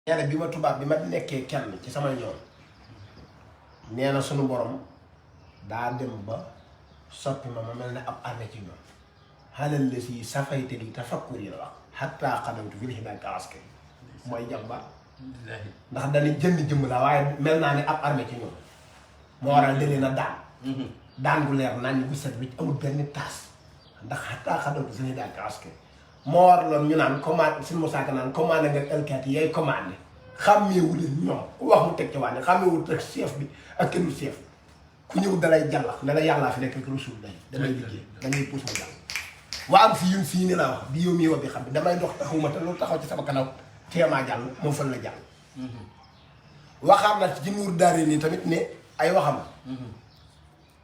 nee na bi ma tubaab bi ma nekkee kenn ci sama ñoom nee na sunu borom daa dem ba soppi ma mel ne ab armée ci ñoom xalal la si safayte li tafakkur yi la wax xattaa xadamtu fi lxidaa kaaske mooy jàmba ndax dañuy jënd jëmm la waaye mel naa ne ab armée ci ñoom moo waral da leen a daan gu leer naan ñu bu set bi amul benn taas ndax xattaa xadamtu fi lxidaa kaaske moo waraloon ñu naan commande suñu mosaaka naan commandé nga alkaati yay commandé xàmmeewu leen ñoom ku wax mu teg ci wàll xàmmeewul rek chef bi ak kenn chef ku ñëw dalay jàllax ne la yàllaa fi nekk ak rasul day damay liggéey da ngay puus ma jàll waa am fi yun fii ni laa wax bi yow mii wax bi xam ne damay dox taxawuma te loolu taxaw ci sama kanam teemaa jàll moom fan la jàll waxaam na ci nuur daare nii tamit ne ay waxam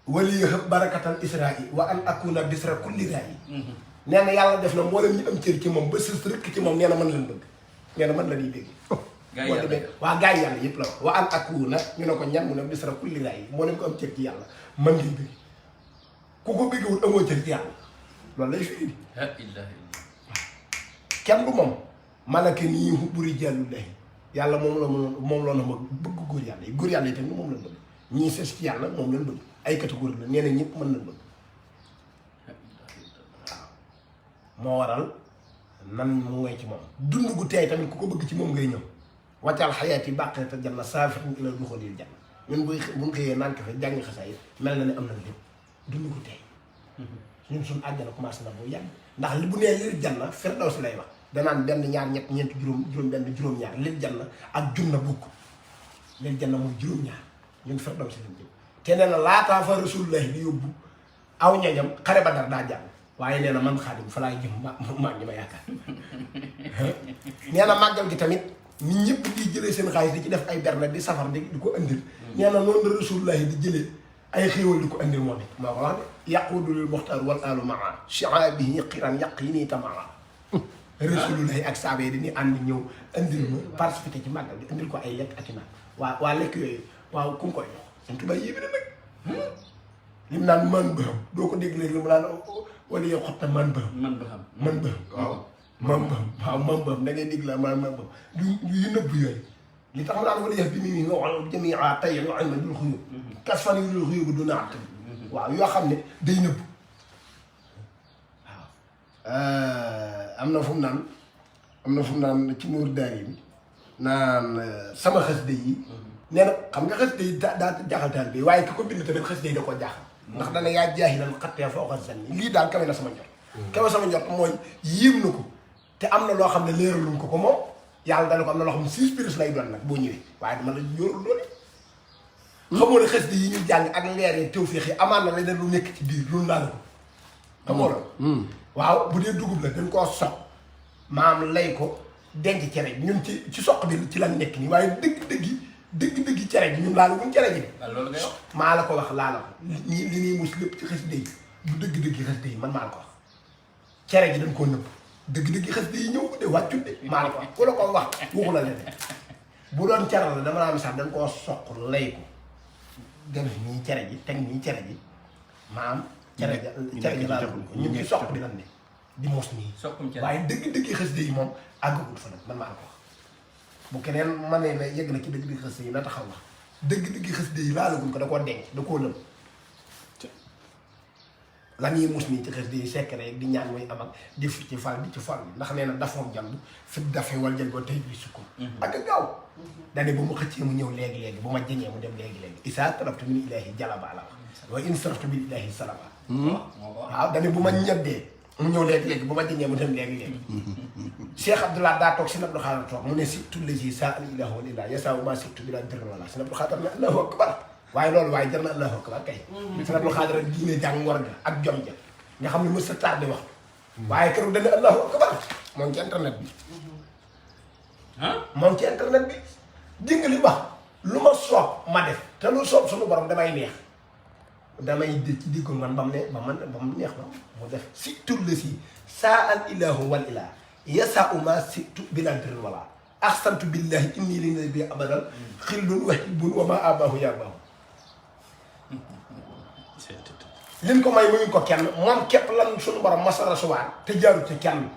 wali yëpp barakatal israil wa an akuna bisra kulli rayi nee na yàlla def na mboolem ñu am cër ci moom ba sës rëkk ci moom nee na mën leen bëgg nee na mën la ñuy dégg waa gars yi yàlla yëpp la wax wa an akuna ñu ne ko ñan mu ne bisra kulli rayi mboolem ko am cër ci yàlla mën leen bëgg ku ko bëggewul amoo cër ci yàlla loolu lay firi kenn du moom malaka nii hubburi jàllu lay yàlla moom la ma bëgg góor yàlla yi tamit moom lañ bëgg ñii sës ci yàlla moom lañ bëgg ay catégorie la nee na ñëpp mën nañ bëgg moo waral nan mu ngay ci moom dund gu teey tamit ku ko bëgg ci moom ngay ñëw wàccal xayaat yi bàqee te janna saafin ila duxulil janna ñun buñ xëyee naan ko fa jàng xasaay mel na ne am na lépp dund gu teey ñun suñu àjjana commencé na bu yàgg ndax li bu nee lil janna firdaws lay wax danaan benn ñaar ñett ñeent juróom benn juróom-ñaar lil janna ak junna bukk lil janna mooy juróom-ñaar ñun firdaws lañ jëm te nee na laataa fa rasulullahi di yóbbu aw ñañam xare ba dar daa jàng waaye nee na man xaadim fa laay jëm maa ngi ma yaakaar nee na màggal gi tamit nit ñëpp di jëlee seen xaalis di ci def ay berne di safar di ko andil nee na noonu la rasulullahi di jëlee ay xéewal di ko andil moom it moo ko wax de yaquudu lil muxtaar wal alu maa shi'aabihi qiran yàq yi nii tamaa rasulullahi ak saaba yi dañuy ànd ñëw andil ma participé ci màggal gi andil ko ay lekk ak i naan waa lekk yooyu waaw ku mu koy jox suñ tubaab yébi na nag lim naan man bëxam doo ko dégg léegi li mu naan wala yow xotta man bëxam waaw man bëxam da ngay dégg la man bëxam yu nëbb yooyu li tax mu naan wala yow bi mi nga wax jamia tay nga xam ne dul xuyub kas fan yu dul xuyub du naat waaw yoo xam ne day nëbb waaw am na fu mu naan ci muur daari bi naan sama xës de yi nee na xam nga xës de yi daa jaaxal taal bi waaye ki ko bind tamit xës de yi da koo jaaxal ndax dana yaa jaahilan xattee foo ko sanni lii daal kawe na sama njort kawe sama njort mooy yéem na ko te am na loo xam ne leeraluñ ko moom yàlla dana ko am na loo xam ne 6 piris lay doon nag boo ñëwee waaye dama la yorul loolu xamoo ne xës de yi ñu jàng ak leer yi tawfeex yi amaan na leneen lu nekk ci biir loolu laa la ko xamoo la waaw bu dee dugub la dañ koo soq maam lay ko denc cere ñun ci soq bi ci lan nekk nii waaye dëgg cere ji ñun laal wuñ cere ji loolu ngay wax maa la ko wax laa la ko li ñuy mus lépp ci xës de yi bu dëgg xës de yi man maa la ko wax cere ji dañ koo nëbb dëgg xës de yi ñëw de wàccut de maa la ko wax ku la ko wax waxu la leneen bu doon cere la dama naa misaal dañ koo soq lay ko def nii cere ji teg nii cere ji maam cere ji laal ko ñun ci soq bi lan ne di mos nii waaye dëgg xës de yi moom àggagut fa nag man maa la ko wax bu keneen ma ne la yëg na ci dëgg xës de yi na taxaw wax dëgg xës de yi laalaguñ ko da koo denc da koo lëm lan yi mus nii ci xës de yi sekk rek di ñaan muy am ak di fi ci fal di ci fal ndax nee na dafoom jàll fi dafe wal jël boo tey bii sukkur ak gaaw dane bu ma xëccee mu ñëw léegi-léegi bu ma jëñee mu dem léegi-léegi isaa talabtu min ilaahi jalaba la wax wa in saraftu bil ilaahi salaba waaw dane bu ma ñeddee mu ñëw léegi-léegi bu ma jëñee mu dem léegi-léegi Cheikh Abdoulaye daa toog si Abdou Khadre toog mu ne surtout les yi saa al ilahu wal ilah yasaa ma surtout bi laa dër wala si Abdou Khadre ne allahu akbar waaye loolu waaye jar na allahu akbar kay si Abdou Khadre diine jàng ngor ga ak jom ja nga xam ne mës sa tardé wax waaye keroog dana allahu akbar moom ci internet bi moom ci internet bi dégg li wax lu ma soob ma def te lu soob suñu borom damay neex damay ci diggoon man ba mu neex ma mu def surtout les yi saa al ilahu wal ilah yasaa ma surtout bi laa dër wala ahsantu billahi inni li na bi abadal xillun wa hibbun wa ma abahu ya bahu liñ ko may mayuñ ko kenn moom képp lan suñu borom masa recevoir te jaaru ci kenn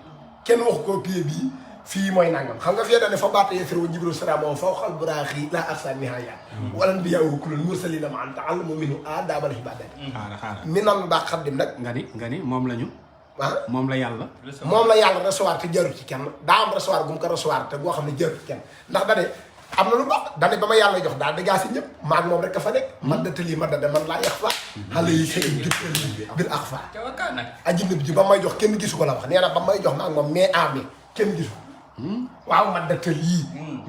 wax ko pied bii fii mooy nangam xam nga fii dañ ne fa baata yasiru jibril salaam fa xal buraaxi la arsa nihaaya wala anbiya wa kulul mursalina ma anta allamu minhu adabal ibadat mi nan daa xaddim nag nga ni moom lañu moom la yàlla recevoir te jaru ci kenn daa am recevoir bu mu ko recevoir te boo xam ne jaru ci kenn ndax dane am na lu baax dane ba ma yàlla jox daal dëggaa si ñëpp maag moom rek ka fa nekk man datali ma dada man laa yax fa xale yi seen jëppal bil ax fa aji nëb ji ba may jox kenn gisu ko la wax nee na ba may jox maag moom mais ami kenn gisu waaw man datal yii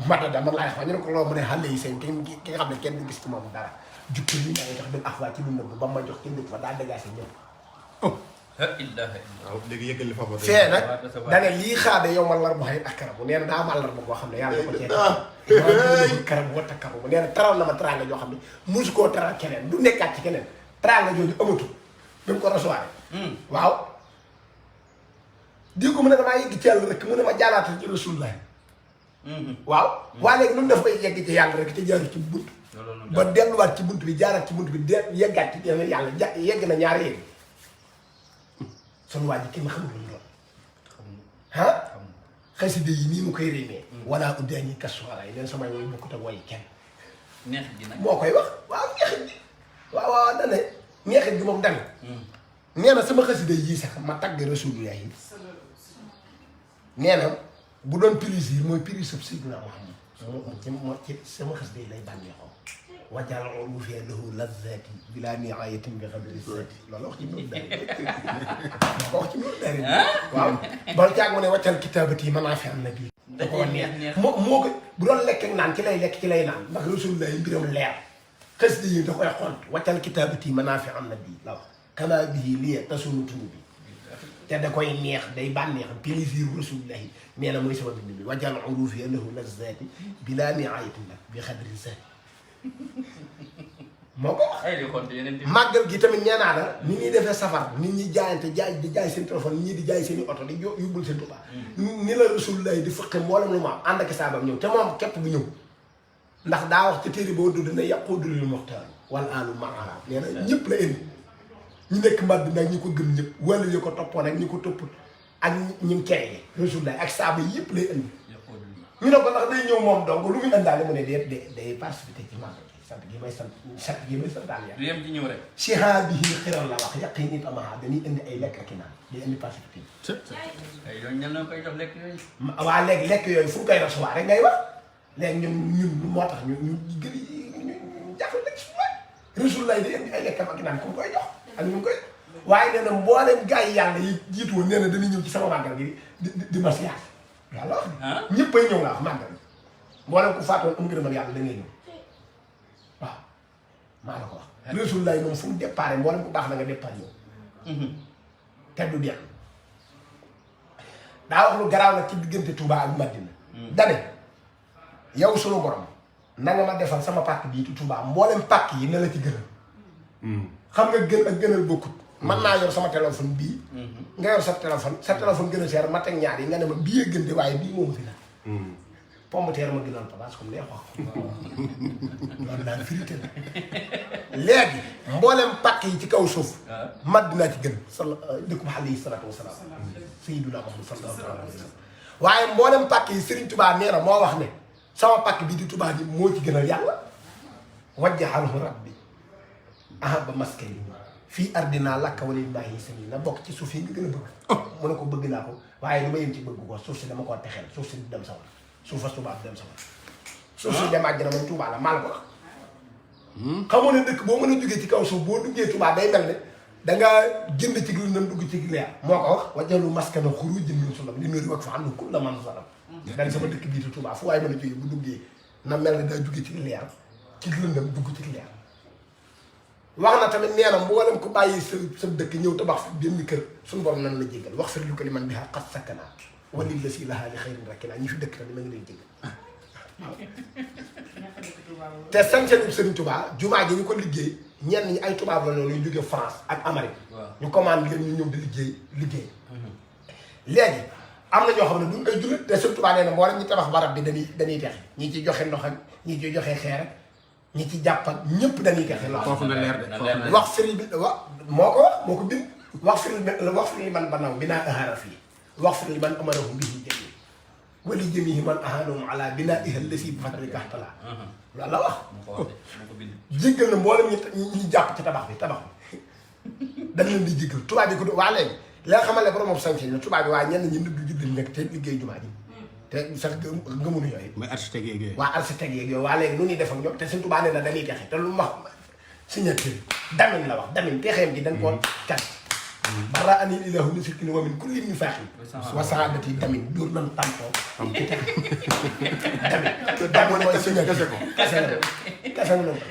ma dada man laa yax fa ñu ne ko loolu mu ne xale yi seen ki nga xam ne kenn gis ci moom dara juppal yi maa ngi jox bil ax fa ci lu nëbb ba may jox kenn gisu fa daal dëggaa si ñëpp waaw léegi yëgal li fa ba fee nag dane lii xaade yow ma lar ba xëy ak karabu nee na daa am àllarba boo xam ne yàlla ko cee karab wata karabu nee na taral na ma teraanga joo xam ne musu koo teral keneen du nekkaat ci keneen teraanga jooju amatul bi mu ko recevoir waaw di ko mu ne damaa yegg ci yàlla rek mu ne ma jaalaata ci rasulullah waaw waa léegi nu mu def koy yegg ci yàlla rek te jaaru ci bunt ba delluwaat ci bunt bi jaaraat ci bunt bi yeggaat ci yàlla yegg na ñaari yegg sunu waa ji kenn xamul lu mu doon ah xasida yi nii mu koy réemee wala uddaani kasuwaaraay leen samay woy bokkut ak woy kenn neexit gi nag moo koy wax waaw neexit gi waaw dane neexit gi moom dane nee na sama xasida yii sax ma tagg rasulullah yi nee na bu doon plaisir mooy prix sëb Seydina Muhammad moo ci sama xasida yi lay bànneexoo wajal olu fee lahu lazati bila niayatin bi xadri zati loolu wax ci loolu dari wax ci loolu dari waaw bal caag mu ne waccal kitaabati mën naa fi am na bii da koo neex moo ko bu doon lekk ak naan ci lay lekk ci lay naan ndax rasulullah yi mbiram leer xasida yi da koy xont waccal kitaabati mën naa fi am na bii la wax kama bii lii tasunu tunu bi te da koy neex day bànneex plaisir rasulullah yi nee na mooy sama bind bi wajal olu fee lahu lazati bila niayatin bi xadri zati moo ko màggal gi tamit nee naa la nit ñi defee safar nit ñi jaayante di jaay seen téléphone ñii di jaay seen i oto di yóbbul seen Tuubaa ni la rasulullah di fëqe mboolem lu ma am ànd ak saabam ñëw te moom képp bu ñëw ndax daa wax ca téere boo dund na yàqoodulil moxtaar wala alu maaraam nee na ñëpp la indi ñu nekk mbàdd nag ñi ko gëm ñëpp wala ñu ko toppoon ak ñi ko topput ak ñi kere rasulullah ak saaba yëpp lay indi ñu ne ko ndax day ñëw moom donc lu muy indaale mu ne day participer ci màggal gi sant gi may sant daal yàlla. du yem ci ñëw rek. siha bihi xiral la wax yàq yi nit amaha dañuy indi ay lekk ak i naan day indi participer. ay yoon ñan la koy jox lekk yooyu. waa léegi lekk yooyu fu mu koy recevoir rek ngay wax léegi ñun moo tax ñu gën a jàppale lekk suñu waay Rasulullah day indi ay lekk ak i naan ku mu koy jox ak ñu koy waaye nee na mboolem gars yi yàlla yi jiitu woon nee na dañuy ñëw ci sama màggal gi di masiyaat yàlla wax ñëppay ñëw laa wax màggal mboolem ku faatoon am ngërëmal yàlla da ngay ñëw waaw maa la ko wax Rasulullah moom fu mu départ mboolem ku baax na nga départ ñëw te du dem daa wax lu garaaw nag ci diggante Touba ak Madina dane yow sunu borom na nga ma defal sama pàkk bii ci Touba mboolem pàkk yi na la ci gënal xam nga gën ak gënal bokkut man naa yor sama téléphone bii nga yor sa téléphone gën a seer ma teg ñaar yi nga ne ma bii gën de waaye bii moom fi la pomme de terre ma gënal pataas comme neex wax loolu daal firité la léegi mboolem pàkk yi ci kaw suuf Madina ci gën dëkkub alayhi salaatu wasalaam sayyiduna Muhammad sallallahu alayhi wa sallam waaye mboolem pàkk yi Serigne Touba nee na moo wax ne sama pàkk bii di Touba ji moo ci gënal yàlla wajjahalhu rabbi ahabba maskani fii ardina lakka wala bàyyi sami na bokk ci suuf yi nga gën a bëgg mu ne ko bëgg naa ko waaye du ma yem ci bëgg ko suuf si dama koo texeel suuf si du dem sawar suufa Touba du dem sawar suuf si dem àjjana moom Touba la maal ko wax xamoo ne dëkk boo mën a jógee ci kaw suuf boo duggee Touba day mel ne dangaa jënd ci lu nam dugg ci leer moo ko wax wajalu maskana xurujin min sulam li nuri wak fa am kulla man salam dañ sama dëkk bii ci Touba fu waaye mën a jógee bu duggee na mel ne daa jógee ci leer ci lëndam dugg ci leer wax na tamit nee na mboolem ko bàyyi sa dëkk ñëw tabax fi benn kër suñu borom nan la jéggal wax fir lu ko li man bi xaa xat sakkana walil la si lahaa li xëyrin rakki naa ñi fi dëkk tamit ma ngi lay jéggal te sañ-sañu Serigne Touba jumaa ji ñu ko liggéey ñenn ñi ay tubaab la noonu ñu jógee France ak Amérique ñu commande leen ñu ñëw di liggéey léegi am na ñoo xam ne duñ ay jullit te Serigne Touba nee na mboolem ñu tabax barab bi dañuy texe ñi ci joxe ndox ak ñi ci joxe xeer ak ñi ci jàpp ak ñëpp dañuy texe lool foofu na leer de wax firi bi wax moo ko bind wax firi man banaw bi naa ahaara fii wax firi man amarahu mbii jëli wali jamihi man ahanahum ala binaiha allasi bi fadlika ihtala loolu la wax jéggal na mboolem ñi jàpp ci tabax bi dañ leen di jéggal tubaab bi ko waa léegi li nga xamal ne borom moom sañ na tubaab bi waa ñenn ñi nëbb jullit nekk te liggéey jumaa ji te sax ngëmunu yooyu mooy architecte yeeg yooyu waa architecte yeeg yooyu waa léegi nu ñuy def ak ñoom te suñ tubaab nee na dañuy texe te lu mu wax signature damin la wax damin texeem gi dañ koo kat bara anil ilahu li sirkini wa min kulli min faaxin wa saadati damin dóor nan tampoo damin mooy signature kese mu noonu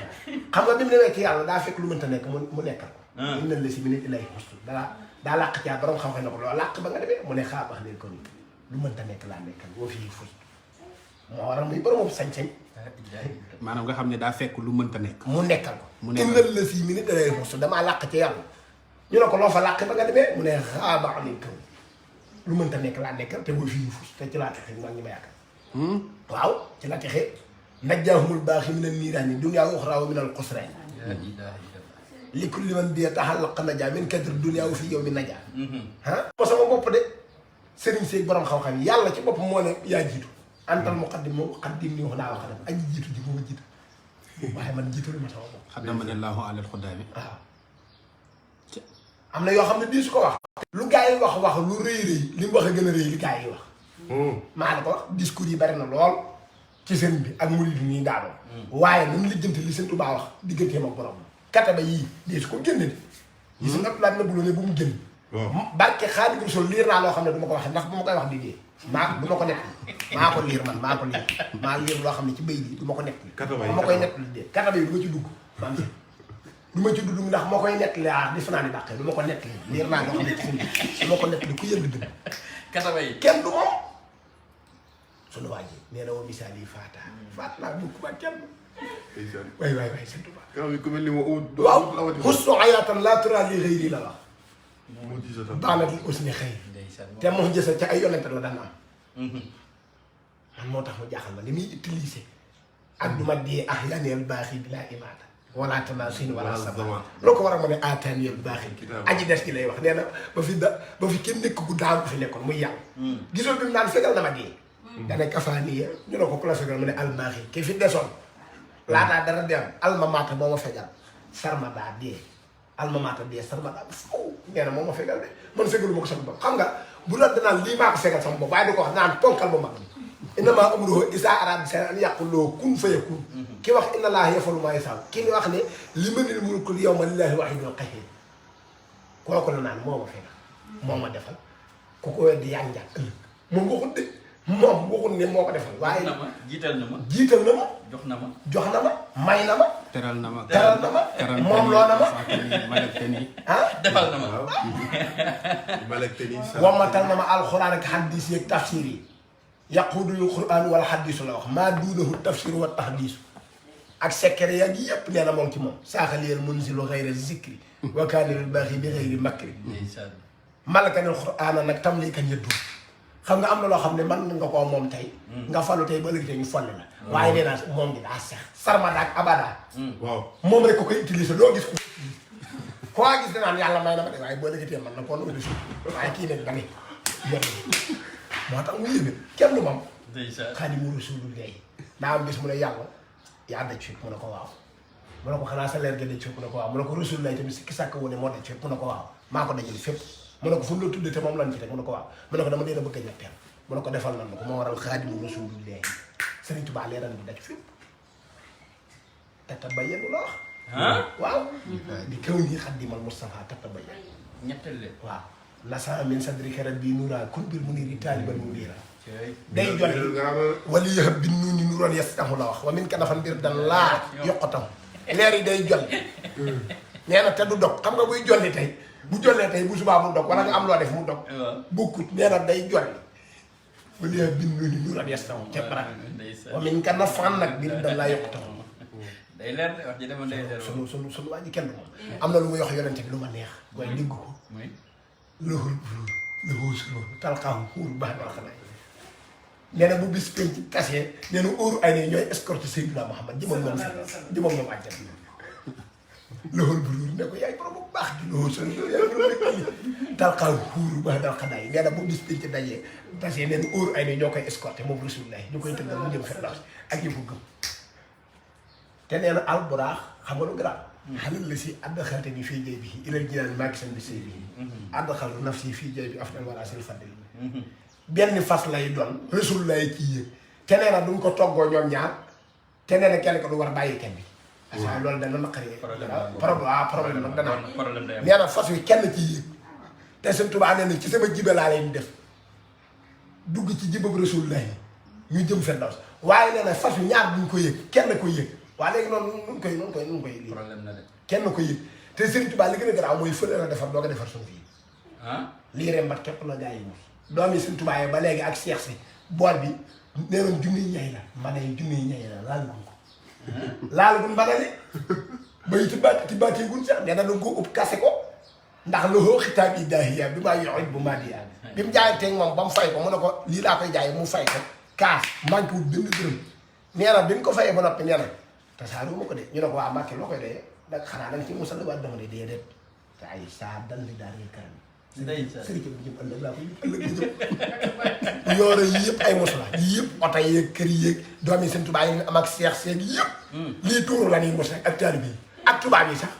xam nga bi mu demee ci yàlla daa fekk lu mënta nekk mu nekkal ko ñu nen la si minute ilay postu daa làq caa borom xam-xam ne ko loolu làq ba nga demee mu ne xaar wax leen ko ni lu mënta nekk laa nekkal boo fii fus moo waral muy borom sañ-sañ maanaam nga xam ne daa fekk lu mënta nekk mu nekkal ko indal la si minute ilay postu damaa làq ci yàlla ñu ne ko loo fa làq ba nga demee mu ne xaar wax leen ko lu mënta nekk laa nekkal te boo fii fus te ci laa texe mag ñi ma yaakaar waaw ci la texe najjaahumul baaxi mina niiraani dunyaa wa uxraa wa minal xusraani li kulli man bi taxallaq najaa min kadri dunyaa wa fi yawmi najaa ko sama bopp de sëriñ seeg borom xam-xam yi yàlla ci bopp moo ne yaa jiitu antal muqaddim moom muqaddim ni wax naa wax def aji jiitu ji moo jiitu waaye man jiitalu ma sama bopp xaddamani llaahu alal xuddaami waaw am na yoo xam ne bii su ko wax lu gars yi wax lu rëy li mu wax a gën a rëy li gars yi wax maa la ko wax discours yi bari na lool ci sëriñ bi ak murid yi ñuy daanoo waaye nañ lijjanti li sëñ Tuubaa wax digganteem ak borom kataba yii dee su ko génne de gis nga laaj na buloo ne bu mu génn barke Xaadimu Rasuul liir naa loo xam ne du ma ko waxee ndax bu ma koy wax di dee du ma ko nett maa ko liir man maa liir loo xam ne ci béy bi du ma ko nett bu ma koy nett li dee kataba yi du ma ci dugg maam si du ma ci dugg ndax ma koy nett li di fanaa ni dàqee du ma ko nett li liir naa loo xam ne ci sëñ bi du ma ko nett li ku yënd dëgg kataba yi kenn du moom sunu waa ji nee na woo misaal yi faat naa bukk ba kenn waay sëñ Tuubaa ku mel ni ma waaw xustu ayaatan laa turaa li xëyri la wax baanat li usni xëy te moo jësa ca ay yonente la daan am man moo tax mu jaaxal ma li muy utilisé ak du ma dee ah yaneel baax yi bi laa imaata wala tanaa sin wala sama loo ko war a mën a aataneel baax yi aji des gi lay wax nee na ba fi kenn nekk gu daan ko fi nekkoon muy yàlla gisoo bi mu naan fegal na ma dee dana kafaaniya ñu ne ko ku la fegal mu ne albaaxi ki fi desoon laataa dara dem almamaata moo ma fegal sarmadaa dee almamaata dee sarmadaa faw nee na moo ma fegal de man fegalu ma ko sama bopp xam nga bu la danaan lii maa ko fegal sama bopp waaye di ko wax naan ponkal bu mag bi innamaa amruhu izaa araada shay'an an yaquula lahu kun fayakun ki wax inna llaaha yaf'alu maa yashaa ki ni wax ne limanil mulkul yawma lillaahi l-waahidil qahhaar kooku la naan moo ma fegal moo ma defal ku ko weddi yaa ngi ëllëg moom waxut de moom waxut ne moo ko defal waaye jiital na ma jox na ma may na ma teral na ma moom loo na ma malakte nii defal na ma malakte nii wammatal na ma alxuraan ak xaddiis yeeg tafsir yi yaquudul quraan wala xaddiisu la wax maa duunahu tafsir wa tahdiisu ak secret yaa ngi yëpp nee na moom ci moom saaxaliyal munzilu xayra zikri wa kaana lil baaxi bi xayri makri malakanil quraan nag tam lii kañ yëddu xam nga am na loo xam ne man nga koo moom tey nga falu tey ba léegi tey ñu folli la waaye nee naa moom gi daa sex sarmada ak abada waaw moom rek ko koy utiliser loo gis ko koo gis danaan yàlla may na ma de waaye boo léegi tey man na koo nu desi waaye kii nag dani moo tax mu yëbe kenn du moom Xaadimu Rasuulullaahi daa am bis mu ne yàlla yaa daj fépp mu ne ko waaw mu ne ko xanaa sa leer ga daj fépp mu ne ko waaw mu ne ko Rasuulullaahi tamit sikki sàkk wu ne moo daj fépp mu ne ko waaw maa ko dajale fépp mu ne ko fu mu la tuddee te moom lañ fi teg mu ne ko waaw mu ne ko dama leen a bëgg a ñetteel mu ne ko defal nan ko moo waral Xaadimu Rasuulullaahi Sëriñ Tuubaa leeral bi daj fépp tatabayyanu la wax waaw di kaw nii xaddimal Mustafa tatabayyan ñetteel leen waaw lasa min sadrika rabbi nuura kun bir muniri taaliban munira day jolli wali yëxëb bi nuuni nuroon yastahu la wax wa min ka dafan mbir dan laa yoqatam leer yi day jolli nee na te du dog xam nga buy jolli tey bu jollee tey bu subaa mu dog wala nga am loo def mu dog bokkut nee na day jolli wali yëxëb bi nuuni nuroon yastahu ca barak wa min ka dafan nag mbir dan laa yoqatam day leer de wax ji dama day leer sunu waa ji kenn moom am na lu muy wax yonente bi lu ma neex waaye dégg ko loxul loxoo suróor talxaahu xuur baax na xanaa nee na bu bis penc ci tasee nee na óoru ay ne ñooy escorte Seydina Muhammad jëmam moom àjjana loxol bu ruur ne ko yaay borom bu baax gi loxol sa yaay borom nekk dalxal xuuru ba dalxadaay nee na bu bis biñ ci dajee tasee nee na óoru ay ne ñoo koy escorté moom rasulullah ñu koy tëggal mu jëm Firdaws ak yi ko gëm te nee na alburaax xam nga lu garaaw xalal la si addaxalte ni fii jay bi ilal jinaan maaki san bi sëy bi addaxalu naf si fii jay bi afdal wala sil fadli benn fas lay doon rasulullah ci yéeg te nee na duñ ko toggoo ñoom ñaar te nee na kenn ko du war a bàyyi kenn bi parce que loolu dana naqari problème nag dana nee na fas wi kenn ci yéeg te Sëñ Tuubaa nee na ci sama jibe laa leen def dugg ci jibab rasulullah ñu jëm Firdaws waaye nee na fas wi ñaar duñ ko yëg kenn ko yëg waa léegi noonu nun koy lii problème na de kenn ko yëg te Sëñ Tuubaa li gën a garaaw mooy fële la defar doo ko defar suñu fii lii rembat képp la gaa yi mos doom yi Sëñ Tuubaa yi ba léegi ak seex si bool bi nee nañ junniy ñay la mbana yi junniy ñay la laal gun ko laal gun mbana li bay ci baat yi gun sax nee na danga ko ëpp kase ko ndax loxoo xitaab yi daahiya bi maa yoxit bu maa diyaa bi mu jaayanteeg moom ba mu fay ko mu ne ko lii laa koy jaay mu fay ko kaas manqué wut benn dërëm nee na bi mu ko fayee ba noppi nee na tasaaru ma ko de ñu ne ko waa Mbàkke loo koy dee da xanaa da nga ci musal waat dama de déedéet te ay saa dal li daal ngay karam sëriñ bi jëm ëllëg laa ko ëllëg bi jëm yoore yi yëpp ay mos la yii yëpp oto yeeg kër yeeg doom yi Sëñ Tuubaa yi am ak seex seeg yëpp lii tuuru la nii mos rek ak taalibe bi ak tubaab yi sax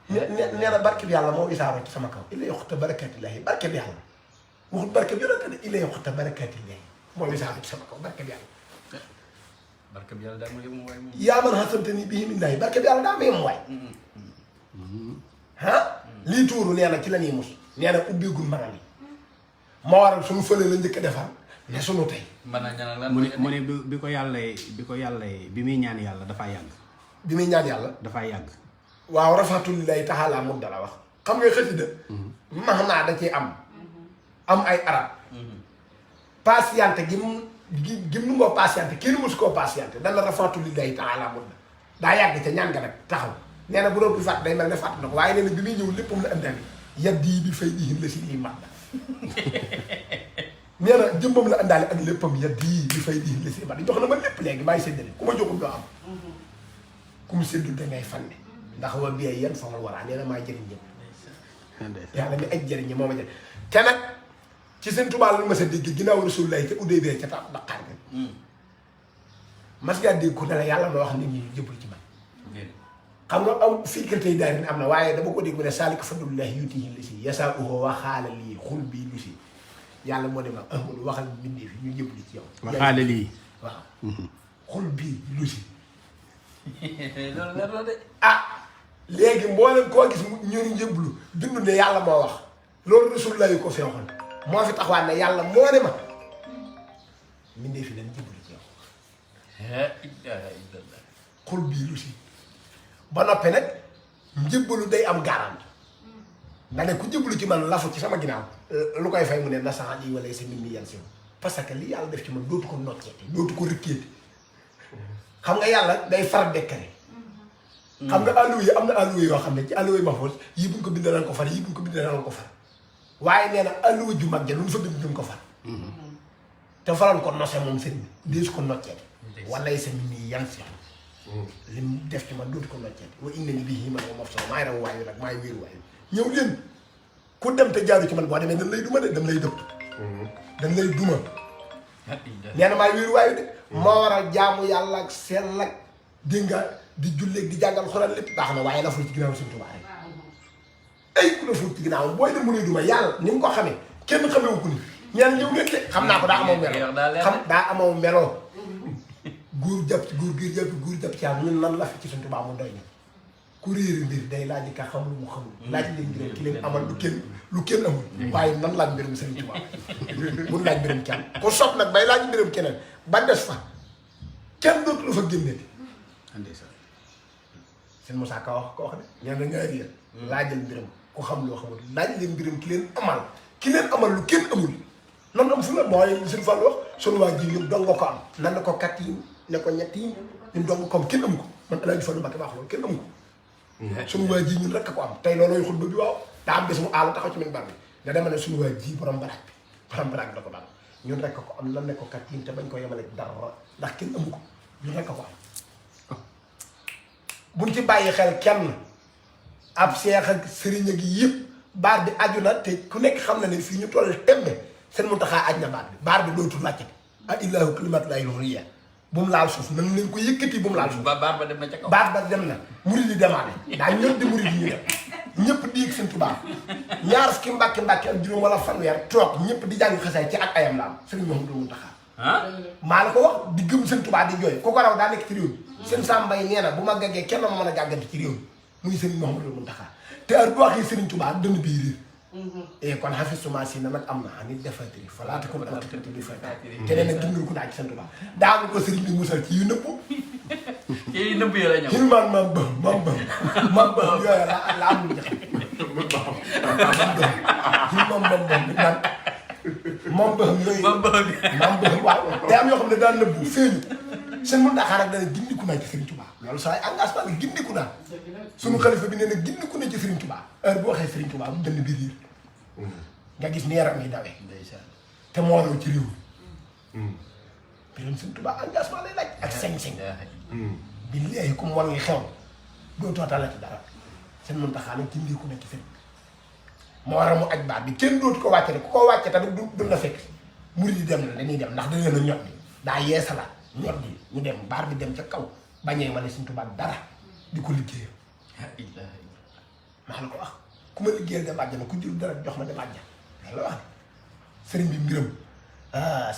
nee na barke bi yàlla moo isaaroo ci sama kaw illa yoxuta barakatillahi barke bi yàlla waxut barke bi yonente de illa yoxuta barakatillahi moo isaaroo ci sama kaw barke bi yàlla barke bi yàlla daa ma yem waay moom yaa man xasante ni bii minaay barke bi yàlla daa ma yem waay lii tuuru nee na ci la ñuy mos nee na ubbeegul mbanal yi moo waral suñu fële la njëkk a defar ne suñu tey mbana ñaanal lan mu ne bi ko yàlla bi muy ñaan yàlla dafaa yàgg bi muy ñaan yàlla dafaa yàgg waaw rafatulillahi taala mut dala wax xam nga xësida max naa da ciy am ay arab patiente gim nu ngoo patiente kenn mosu koo patiente dana rafatulillahi taala mut daa yàgg ca ñaan nga nag taxaw nee na bu doon fàtt day mel ne fàtt na ko waaye nee na bi muy ñëw léppam la andali yaddi bi fay dihin la si lii mat da nee na jëmbam la andaale ak léppam yaddi bi fay dihin la si mat da jox na ma lépp léegi maay séddale ku ma joxul doo am ku mu séddul da ngay fanne ndax wa biyee yan famal waraa nee na maa jëriñ ñëpp yàlla mi aj jëriñ ñi moo ma jëriñ te nag ci Sëñ Tuubaa la ma sa dégg ginnaaw Rasulullah ca uddee bee ca taab Dakar ga mas ngaa dégg ko ne la yàlla ma wax nit ñi jëppul ci man xam nga am fikkatey daari am na waaye dama ko dégg mu ne saalika fadlullahi yutihi li si yasauhu wa xaala lii xul bii lu si yàlla moo dem ak Ahmadu waxal bindee fi ñu jëppli ci yow waxaale lii waaw xul bii lu si loolu leer na de léegi mboolem koo gis ñu njëblu bindu ne yàlla moo wax loolu Rasulullah yu ko fi waxoon moo fi taxawaat ne yàlla moo ne ma mbindee fi dañ jëblu ci yow xul bii lu si ba noppi nag njëbbalu day am garanti ndax ne ku jëbbalu ci man lafu ci sama ginnaaw lu koy fay mu ne nasaxat yi wala sa nit ñi yan si parce que li yàlla def ci man dootu ko nocceeti dootu ko rëkkeeti xam nga yàlla day far décret xam nga alluwa yi am na alluwa yoo xam ne ci alluwa yi Mahfouz yii buñ ko bindee daan ko far yii buñ ko bindee daan ko far waaye nee na alluwa ju mag ja lu ñu fa bind duñ ko far te faral ko nose moom sëñ bi deesu ko nocceeti wala sa nit ñi yan si lim def ci man dootu ko nocceeti wa innani bihi man wa mafsal maay raw waayu nag maay wéeru waayu ñëw leen ku dem te jaaru ci man boo demee dañ lay duma de dañ lay dëpp dañ lay duma nee na maay wéeru waayu de moo waral jaamu yàlla ak sell ak dégg nga di julleeg di jàngal xuraan lépp baax na waaye la ful ci ginnaaw Sëñ Tuubaa rek ay ku la ful ci ginnaaw booy dem mu lay duma yàlla ni mu ko xamee kenn xamewu ko ni ñaan ñëw leen de xam naa ko daa amoo meloo xam daa amoo meloo góor jàpp ci góor gi jàpp ci yàlla ñun nan la fi ci Sëñ Tuubaa mu doy ni ku réeri mbir day laaj ka xam lu mu xamul laaj leen mbiram ki leen amal lu kenn amul waaye nan laaj mbiram Sëñ Tuubaa mun laaj mbiram kenn ku sopp nag bay laaj mbiram keneen ba des fa kenn dootu la fa génneeti sëñ Moussa Ka wax ko wax de ñaan na nga réer laajal mbiram ku xam loo xamul laaj leen mbiram ki leen amal lu kenn amul nan am fu la mooy suñu Fall wax sunu waa ji ñun dong ko am nan na ko kat yi ne ko ñett yi ñun dong ko am kenn amu ko man El Hadj Fallou Mbacké baax loolu kenn amu ko sunu waa ji ñun rek ko am tey loolooy xutba bi waaw daa am bés mu aalu taxaw ci min bar bi nga dema ne sunu waa ji borom baraag da ko daal ñun rek ko am lan ne ko kat yi te bañ ko yemale dara ndax kenn amu ko ñun rek ko am buñ ci bàyyi xel kenn ab seex ak sëriñ ak yëpp baat bi aju na te ku nekk xam na ne fii ñu toll tembe seen Muntaxa aj na baat bi dootul wàccati ak illaahu kalimatullaahi al-ulyaa bu mu laal suuf nan leen ko yëkkati bu mu laal suuf. baat ba dem na ca kaw. baat ba dem na murid yi demaale daa ñëpp di murid yi ñu dem ñëpp di yëg seen Tuubaa ñaar fukki mbàkki ak juróom wala fanweer toog ñëpp di jàng xasaay ci ak ayam la am sëriñ Mouhamadou Mountakha maa la ko wax di gëm seen Tuubaa di jooy ku ko raw daa nekk ci réew mi seen sàmbay nee na bu ma gaggee kenn ma mën a gàggante ci réew mi muy sëriñ Mouhamadou Mountakha te heure bu waxee sëriñ Tuubaa dënn bii riir et kon xafisuma si na nag am na nit defatiri falaata ko alkatati bi fay te nee na gindul ko naa ci seen Tuubaa daa ko sëriñ bi musal ci yu nëpp ci nëbb yi la ñëw. xil maan mam ba yooyu la am lu jax xil mam bi naan mam ba yooyu mam ba waaw te am yoo xam ne daan nëbbu feeñu seen Muntaxa nag dana gindiku naa ci Sëriñ Tuubaa loolu saa engagement la gindiku naa suñu xalifa bi nee na gindiku na ci Sëriñ Tuubaa heure bu waxee Sëriñ Tuubaa bu dënn bi riir nga gis ni yaram yi dawee te moo raw ci réew mi Sëriñ Tuubaa engagement lay laaj ak sañ-sañ bi léegi comme war ngi xew dootoo talati dara seen Muntaxa nag ci mbir ku nekk fi moo war a mu aj baat bi kenn dootu ko wàcce ku ko wàcce tamit du la fekk murid yi dem na dañuy dem ndax da leen a ñot bi daa yeesalaat ñot bi ñu dem baar bi dem ca kaw bañee ma ne Sëriñ Tuubaa dara di ko liggéeyam maa la ko wax ku ma liggéeyal dem àjjana ku jur dara jox ma dem àjjana la wax sëriñ bi mbiram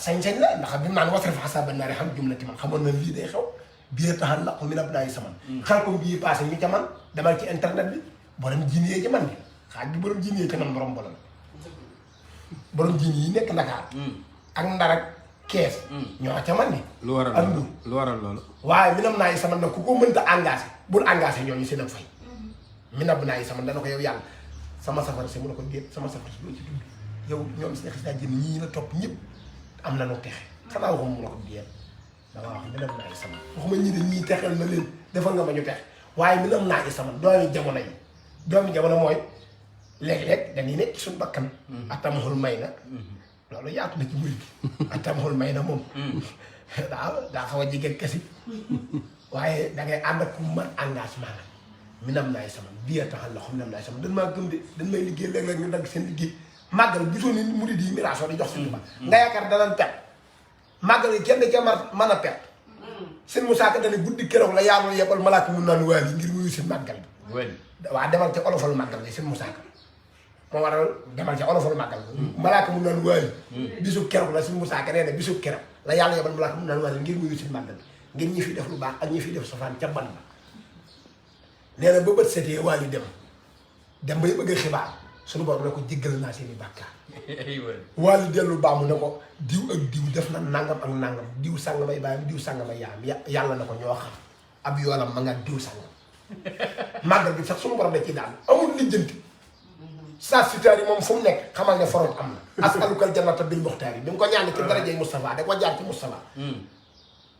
sañ-sañ la ndax bi mu naan wasrif hasaaba naari xam jumlati man xamoon na lii day xew bii taxal laqu min abnaa'i saman xal ko bii passé ñu ca man demal ci internet bi borom jiniyee ci man bi xaaj bi borom jiniyee ci man borom bolon borom jini yi nekk Ndakaar ak Ndar ak Kees ñoo ca man ni lu waral loolu waaye min abnaa'i saman nag ku ko mënta engagé bul engagé ñooñu seen ak fay min abnaa'i saman dana ko yow yàlla sama safara si mu ne ko déet sama safara si loo ci dund yow ñoom si xis daa jën ñii la topp ñëpp am na nu texe xanaa waxuma mu ne ko déet dama wax minam naa sama waxuma ñii de ñii texel na leen defal nga ma ñu texe waaye minam naa sama doomi jamono yi doomi jamono mooy léeg-léeg dañuy nekk ci suñu bakkan atamxul may na loolu yaatu na ci mbir gi atamxul may na moom daa xaw a jigéen kasi waaye da ngay ànd ak ku mën engagement la minam naa sama bii taxal la xam minam naa sama dañ maa gëm de dañ may liggéey léeg-léeg ñu dagg seen liggéey màggal gisoo ni murid yi miraasoo di jox Sëriñ Tuubaa nga yaakaar danañ pet màggal yi kenn ca mën a pet seen Musaa Ka dane guddi keroog la yàlla yebal malaaka mun naan waal yi ngir wuyu seen màggal bi waa demal ca olofal màggal bi seen Musaa Ka moo waral demal ca olofal màggal bi malaaka mun naan waal yi bisu keroog la seen Musaa Ka nee na bisu keroog la yàlla yebal malaaka mun naan waal yi ngir wuyu seen màggal bi ngir ñi fi def lu baax ak ñi fi def safaan ca ban ba nee na ba bët setee waal yi dem bay bëgg a xibaar suñu borom ne ko jéggal naa seeni bàkkaar wàllu dellu baamu ne ko diw ak diw def na nangam ak nangam diw sàngamay bàyyam diw sàngamay yaam yàlla na ko ñoo xam ab yoolam ma nga diw sàngam màggal bi sax suñu borom da ci daal amul lijjanti saa sitaar yi moom fu mu nekk xamal ne forot am na asalukal jannata bil muxtaar yi bi mu ko ñaan ci darajey Moustapha da ko jaar ci Moustapha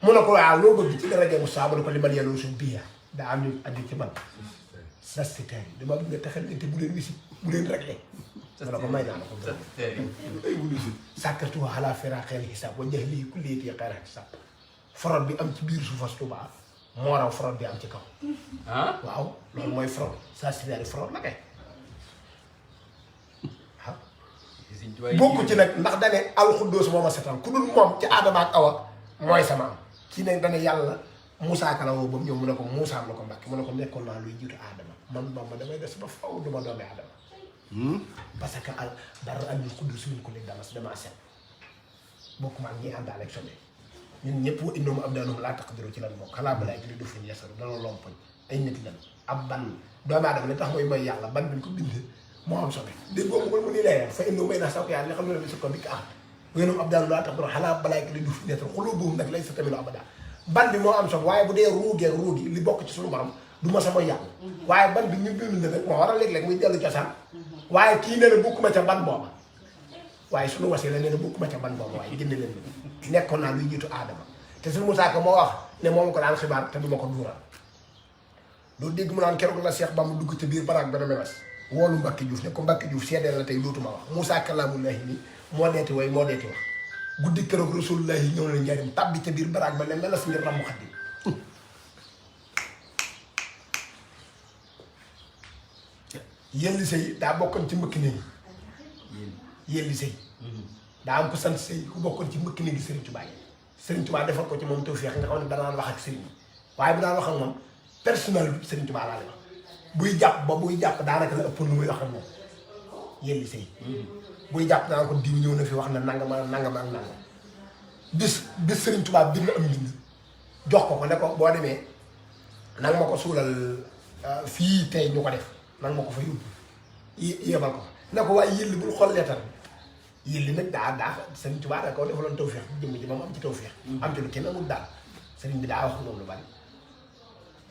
mu ne ko waaw loo bëgg ci darajey Moustapha mu ne ko li man yelloo suñ biya daa am ñu andi ci man saa sitaar yi dama bëgg nga taxal leen te bu leen wisi bu leen réglé ma ne ko may naa la ko ay wulu si sàkkatu xalaa fera xeel xisaab wa njëx lii ku léetee xeera xisaab forot bi am ci biir suufas Tuubaa moo raw forot bi am ci kaw waaw loolu mooy forot saa sitaar yi forot la kay bokku ci nag ndax dane alxuddoos moo ma setal ku dul moom ci Aadama ak Awa mooy sama am ci ne dane yàlla Moussa Ka la woo ba mu ñëw mu ne ko Moussa am na ko Mbàkke mu ne ko nekkoon naa luy jiitu Aadama man Bamba damay des ba faw duma doome Aadama parce que al dara andil xuddus min ko li damas damaa set bokkuma ak ñi àndaale ak sobe ñun ñëpp wa innoom ab daanum laa taqdiru ci lan bokk xalaa balaa gi li dufuñ yasaru danoo lompoñ ay nit lan ab ban doomu aadama li tax mooy yàlla ban bi ñu ko bindee moo am sobe dégg boobu ko mu ni leeral fa innoom may naa saw ko yàlla li xam ne bi su ko bi ka wa innoom ab daanum laa taqdiru xalaa balaa gi li dufuñ yasaru xuloo boobu nag lay sa tamit abada ban bi moo am sobe waaye bu dee ruugi li bokk ci suñu borom du ma sama yàlla waaye ban bi ñu bind nag moo war a léeg-léeg muy dellu cosaan waaye kii nee na bokkuma ca ban booba waaye suñu wasee la nee na bokkuma ca ban booba waaye génne leen nekkoon naa luy jiitu Aadama te suñu Musaa Ka moo wax ne moom ko daan xibaar te du ma ko duural doo dégg mu naan keroog la Seex Bamba dugg ca biir baraag ba na memes woolu Mbàkke Juuf ne ko Mbàkke Juuf seedeel la tey dootuma wax Musaa kalaamullaahi ni moo deeti way moo deeti wax guddi keroog Rasulullaahi ñëw na njariñ tàbbi ca biir baraag ba ne meles ngir ramu Xaadim Yelli Sey daa bokkoon ci mbëkk néegi Yelli Sey daa am ko sant Sey ku bokkoon ci mbëkk néegi Serigne Touba yi Serigne Touba defal ko ci moom tawfeex nga xam ne danaan wax ak Serigne waaye bu daan wax ak moom personnel Serigne Touba laa lay wax buy jàpp daanaka la ëpp lu muy wax ak moom Yelli Sey buy jàpp daan ko diw ñëw na fi wax na nangam ak nangam bis Serigne Touba bind am mbind jox ko ne ko boo demee nanga ma ko suulal fii tey ñu ko def nanga ma ko fa yóbbu yebal ko ne ko waaye Yelli bul xool leetar bi Yelli nag daa Serigne Touba da ko defaloon tawfeex jëmm ji moom am ci tawfeex am ci lu kenn amul daal Serigne bi daa wax moom lu bari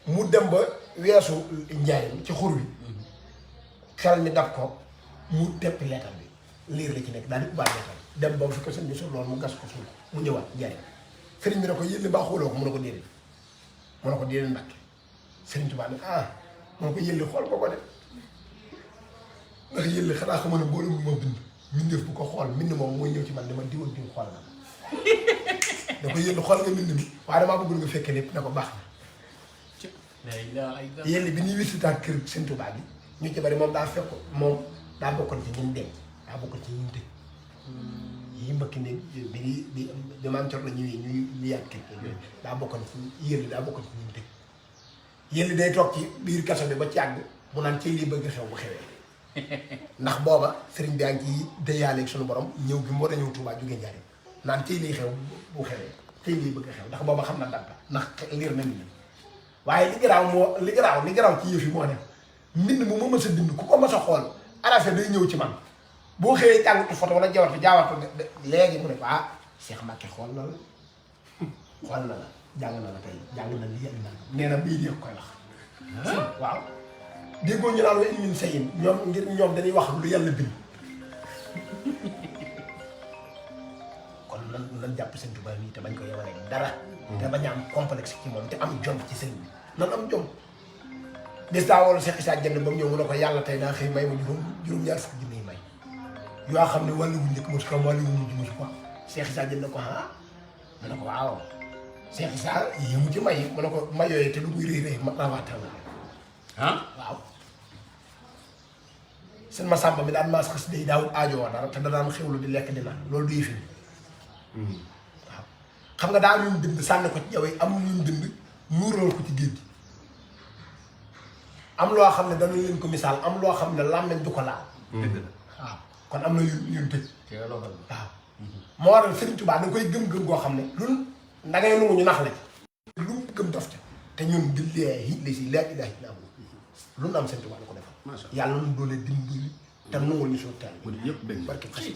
mu dem ba weesu njaayam ci xur wi xel mi daf ko mu teppi leetar bi liir la ci nekk daal di ubbaat leetar bi dem ba fi ko sëñ bi suul loolu mu gas ko suul mu ñëwaat njaayam Serigne bi ne ko Yelli mbaa xooloo ko mu ne ko déedéet mu ne ko déedéet Mbàkke Serigne Touba ne mu ne ko Yelli xool ko def ndax Yelli xanaa xamoon ne mbooloo mu ma bind mbindeef bu ko xool mbind moom mooy ñëw ci man dama diw xool na da ko Yelli xool nga mbind mi waaye damaa bëggul nga fekkee lépp ne ko baax na Yelli bi ñuy visitaat kër Sëñ Touba bi ñu ci bari moom daa fekk moom daa bokkoon ci ñun denc daa bokkoon ci ñun tëj yi mbëkki ne bi maam cor la ñëwee ñuy yaat kër yooyu daa bokkoon ci Yelli daa bokkoon ci ñun tëj Yelli day toog ci biir kaso bi ba ci àgg mu naan cay lii bëgg xew bu xewee ndax booba sëriñ bi ngi ciy déyaale ak sunu borom ñëw gi mu war a ñëw Touba jógee Njaaréem naan cay lii xew bu xewee cay lii bëgg xew ndax booba xam na dara ndax liir na nit ñi waaye li garaaw ci yëf yi moo ne mbind mu ma mës a bind ku ko mës a xool arafe day ñëw ci man boo xëyee jàngatu photo wala jaawat léegi mu ne ko Cheikh Mbacke xool na la jàng na la tey jàng na li yàlla nee na bii di koy wax waaw déggoo ñu naan wa ilmin sayin ñoom dañuy wax lu yàlla bind kon nan jàpp Sëñ Touba nii te bañ ko yemale dara te bañ a am complexe ci moom te am jom ci sëñ bi nan am jom des daa wala Cheikh Issa Dieng ba mu ñëw mu ne ko yàlla tey daa xëy may ma juróom-ñaar fukki junni may yoo xam ne wàllu wu njëkk mosu ko am wàllu wu mujj mosu ko am Cheikh Issa Dieng ne ko mu ne ko waaw Cheikh Issa yéemu ci may mu ne ko may yooyu te lu muy rëy ma naa waatal waaw seen Masamba mi daan maas xas day daawul aajowoo dara te da daan xewlu di lekk di naan loolu du yëfi waaw xam nga daa am ñu bind sànni ko ci jaww yi am ñu bind muural ko ci géej gi am loo xam ne dana leen ko misaal am loo xam ne làmmeñ du ko laal waaw kon am na yu tëj waaw moo waral Serigne Touba da nga koy gëm-gëm goo xam ne lun da ngay nangu ñu nax la ci lu gëm daf ca te ñun billaahi la si laa ilaaha illa lu nu am Serigne Touba la ko defal yàlla nu doole dimbali te nangul ñu suñu taal yëpp dëgg barke xasi